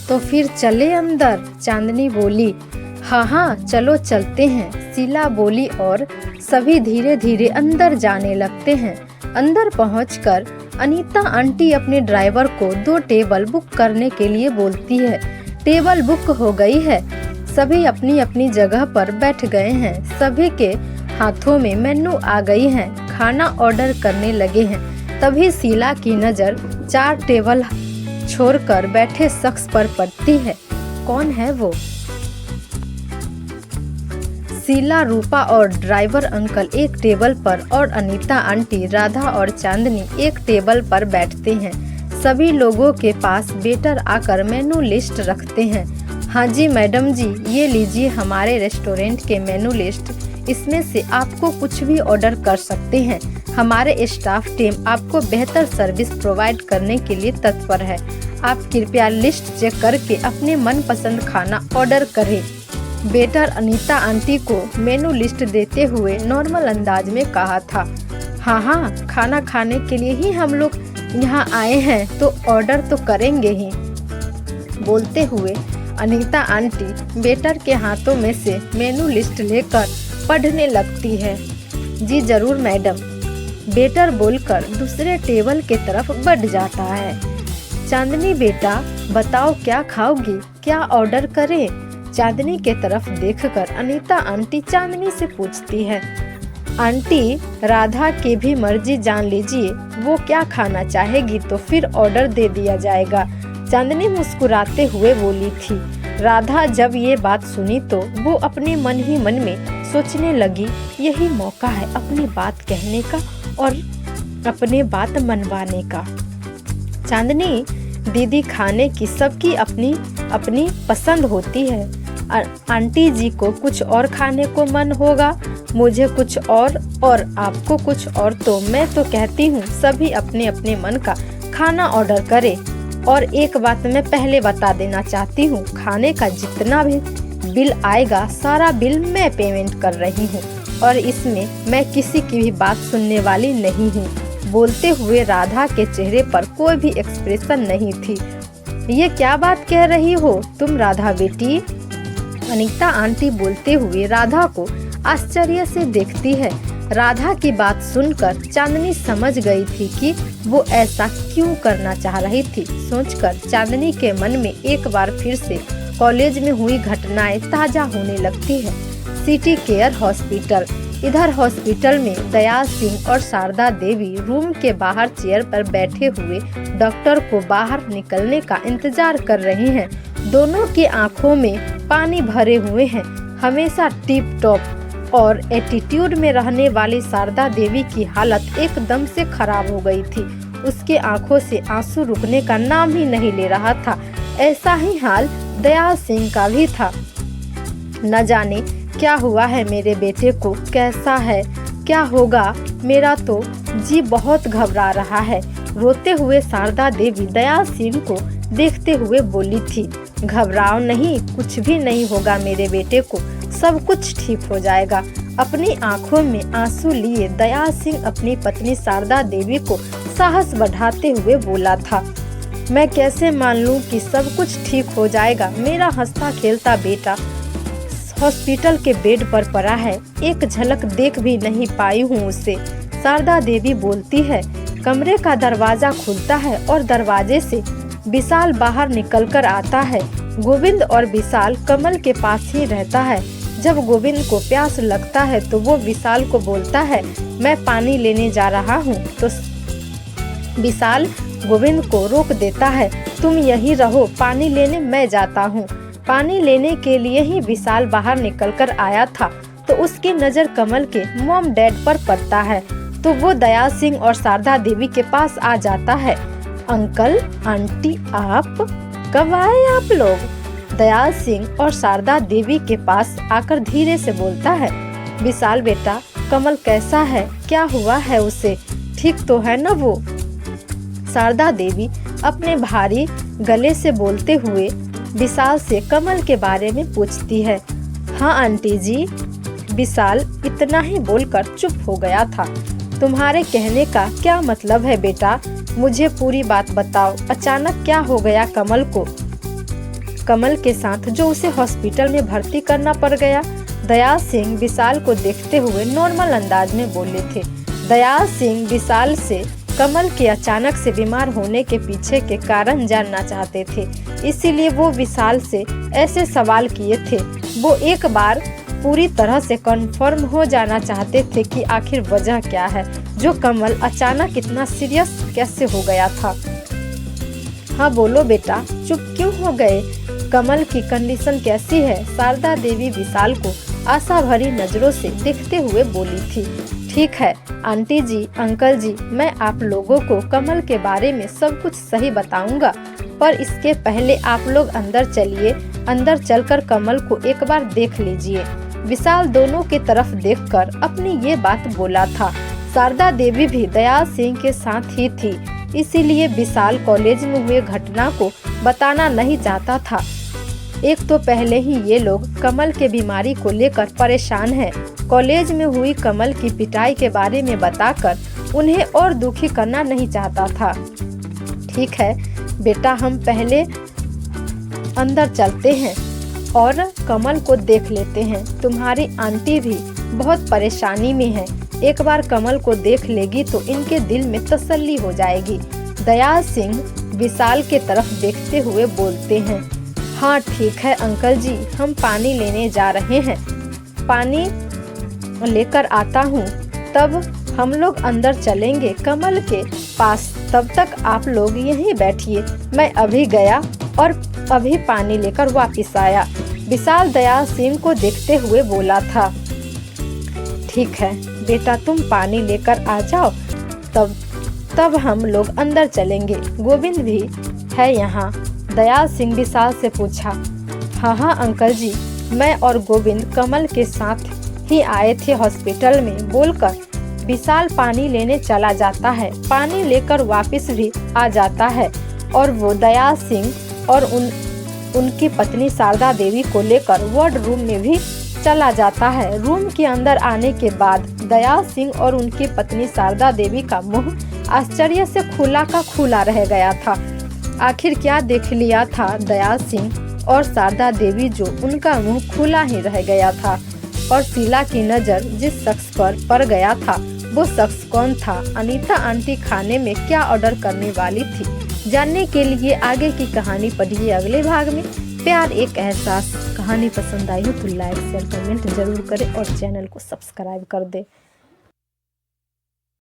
तो फिर चले अंदर, चांदनी बोली। हाँ हाँ चलो चलते हैं, शीला बोली और सभी धीरे धीरे अंदर जाने लगते हैं। अंदर पहुंचकर अनीता आंटी अपने ड्राइवर को 2 टेबल बुक करने के लिए बोलती है। टेबल बुक हो गई है, सभी अपनी अपनी जगह पर बैठ गए हैं। सभी के हाथों में मेन्यू आ गई है, खाना ऑर्डर करने लगे हैं। तभी शीला की नज़र 4 टेबल छोड़कर बैठे शख्स पर पड़ती है। कौन है वो? शीला, रूपा और ड्राइवर अंकल एक टेबल पर और अनीता आंटी, राधा और चांदनी एक टेबल पर बैठते हैं। सभी लोगों के पास वेटर आकर मेनू लिस्ट रखते हैं। हाँ जी मैडम जी, ये लीजिए हमारे रेस्टोरेंट के मेनू लिस्ट, इसमें से आपको कुछ भी ऑर्डर कर सकते हैं। हमारे स्टाफ टीम आपको बेहतर सर्विस प्रोवाइड करने के लिए तत्पर है। आप कृपया लिस्ट चेक करके अपने मनपसंद खाना ऑर्डर करें। वेटर अनीता आंटी को मेनू लिस्ट देते हुए नॉर्मल अंदाज में कहा था। हाँ, खाना खाने के लिए ही हम लोग यहाँ आए हैं, तो ऑर्डर तो करेंगे ही। बोलते हुए अनीता आंटी वेटर के हाथों में से मेनू लिस्ट लेकर पढ़ने लगती है। जी जरूर मैडम, वेटर बोलकर दूसरे टेबल के तरफ बढ़ जाता है। चांदनी बेटा बताओ क्या खाओगी, क्या ऑर्डर करें? चांदनी के तरफ देखकर अनीता आंटी चांदनी से पूछती है। आंटी, राधा की भी मर्जी जान लीजिए, वो क्या खाना चाहेगी तो फिर ऑर्डर दे दिया जाएगा। चांदनी मुस्कुराते हुए बोली थी। राधा जब ये बात सुनी तो वो अपने मन ही मन में सोचने लगी, यही मौका है अपनी बात कहने का और अपने बात मनवाने का। चांदनी दीदी, खाने की सबकी अपनी अपनी पसंद होती है। आंटी जी को कुछ और खाने को मन होगा, मुझे कुछ और आपको कुछ और, तो मैं तो कहती हूँ सभी अपने अपने मन का खाना ऑर्डर करें। और एक बात मैं पहले बता देना चाहती हूँ, खाने का जितना भी बिल आएगा सारा बिल मैं पेमेंट कर रही हूँ और इसमें मैं किसी की भी बात सुनने वाली नहीं हूँ। बोलते हुए राधा के चेहरे पर कोई भी एक्सप्रेशन नहीं थी। ये क्या बात कह रही हो तुम राधा बेटी? अनीता आंटी बोलते हुए राधा को आश्चर्य से देखती है। राधा की बात सुनकर चांदनी समझ गई थी कि वो ऐसा क्यों करना चाह रही थी। सोचकर चांदनी के मन में एक बार फिर से कॉलेज में हुई घटनाएं ताजा होने लगती है। City care hospital. इधर हॉस्पिटल में दयाल सिंह और शारदा देवी रूम के बाहर चेयर पर बैठे हुए डॉक्टर को बाहर निकलने का इंतजार कर रही हैं। दोनों की आंखों में पानी भरे हुए हैं। हमेशा टिप टॉप और एटीट्यूड में रहने वाली शारदा देवी की हालत एकदम से खराब हो गई थी। उसके आंखों से आंसू रुकने का नाम ही नहीं ले रहा था। ऐसा ही हाल दयाल सिंह का भी था। न जाने क्या हुआ है मेरे बेटे को, कैसा है, क्या होगा, मेरा तो जी बहुत घबरा रहा है। रोते हुए शारदा देवी दयाल सिंह को देखते हुए बोली थी। घबराओ नहीं, कुछ भी नहीं होगा मेरे बेटे को, सब कुछ ठीक हो जाएगा। अपनी आंखों में आंसू लिए दयाल सिंह अपनी पत्नी शारदा देवी को साहस बढ़ाते हुए बोला था। मैं कैसे मान लूं कि सब कुछ ठीक हो जाएगा? मेरा हंसता खेलता बेटा हॉस्पिटल के बेड पर पड़ा है, एक झलक देख भी नहीं पाई हूँ उसे। शारदा देवी बोलती है। कमरे का दरवाजा खुलता है और दरवाजे से विशाल बाहर निकलकर आता है। गोविंद और विशाल कमल के पास ही रहता है। जब गोविंद को प्यास लगता है तो वो विशाल को बोलता है, मैं पानी लेने जा रहा हूँ। तो विशाल गोविंद को रोक देता है, तुम यहीं रहो, पानी लेने मैं जाता हूँ। पानी लेने के लिए ही विशाल बाहर निकलकर आया था तो उसकी नज़र कमल के मॉम डैड पर पड़ता है। तो वो दयाल सिंह और शारदा देवी के पास आ जाता है। अंकल आंटी, आप कब आए आप लोग? दयाल सिंह और शारदा देवी के पास आकर धीरे से बोलता है। विशाल बेटा, कमल कैसा है, क्या हुआ है उसे, ठीक तो है ना वो? शारदा देवी अपने भारी गले से बोलते हुए विशाल से कमल के बारे में पूछती है। हाँ आंटी जी। विशाल इतना ही बोलकर चुप हो गया था। तुम्हारे कहने का क्या मतलब है बेटा, मुझे पूरी बात बताओ, अचानक क्या हो गया कमल को? कमल के साथ, जो उसे हॉस्पिटल में भर्ती करना पड़ गया। दयाल सिंह विशाल को देखते हुए नॉर्मल अंदाज में बोले थे। दयाल सिंह विशाल से कमल के अचानक से बीमार होने के पीछे के कारण जानना चाहते थे, इसीलिए वो विशाल से ऐसे सवाल किए थे। वो एक बार पूरी तरह से कंफर्म हो जाना चाहते थे कि आखिर वजह क्या है, जो कमल अचानक इतना सीरियस कैसे हो गया था। हाँ बोलो बेटा, चुप क्यों हो गए? कमल की कंडीशन कैसी है? शारदा देवी विशाल को आशा भरी नजरों से देखते हुए बोली थी। ठीक है आंटी जी, अंकल जी, मैं आप लोगों को कमल के बारे में सब कुछ सही बताऊंगा, पर इसके पहले आप लोग अंदर चलिए। अंदर चलकर कमल को एक बार देख लीजिए। विशाल दोनों की तरफ देखकर अपनी ये बात बोला था। शारदा देवी भी दयाल सिंह के साथ ही थी, इसीलिए विशाल कॉलेज में हुए घटना को बताना नहीं चाहता था। एक तो पहले ही ये लोग कमल के बीमारी को लेकर परेशान हैं। कॉलेज में हुई कमल की पिटाई के बारे में बताकर उन्हें और दुखी करना नहीं चाहता था। ठीक है बेटा, हम पहले अंदर चलते हैं और कमल को देख लेते हैं। तुम्हारी आंटी भी बहुत परेशानी में है, एक बार कमल को देख लेगी तो इनके दिल में तसल्ली हो जाएगी। दयाल सिंह विशाल के तरफ देखते हुए बोलते हैं। हाँ ठीक है अंकल जी, हम पानी लेने जा रहे हैं, पानी लेकर आता हूँ, तब हम लोग अंदर चलेंगे कमल के पास। तब तक आप लोग यहीं बैठिए, मैं अभी गया और अभी पानी लेकर वापस आया। विशाल दयाल सिंह को देखते हुए बोला था। ठीक है बेटा, तुम पानी लेकर आ जाओ, तब हम लोग अंदर चलेंगे। गोविंद भी है यहाँ? दयाल सिंह विशाल से पूछा। हाँ अंकल जी, मैं और गोविंद कमल के साथ ही आए थे हॉस्पिटल में, बोलकर विशाल पानी लेने चला जाता है। पानी लेकर वापस भी आ जाता है और वो दयाल सिंह और उनकी पत्नी शारदा देवी को लेकर वार्ड रूम में भी चला जाता है। रूम के अंदर आने के बाद दयाल सिंह और उनकी पत्नी शारदा देवी का मुंह आश्चर्य से खुला का खुला रह गया था। आखिर क्या देख लिया था दयाल सिंह और शारदा देवी जो उनका मुंह खुला ही रह गया था? और शीला की नज़र जिस शख्स पर पड़ गया था, वो शख्स कौन था? अनीता आंटी खाने में क्या ऑर्डर करने वाली थी? जानने के लिए आगे की कहानी पढ़िए अगले भाग में। प्यार एक एहसास कहानी पसंद आई हो तो लाइक शेयर कमेंट जरूर करें और चैनल को सब्सक्राइब कर दें।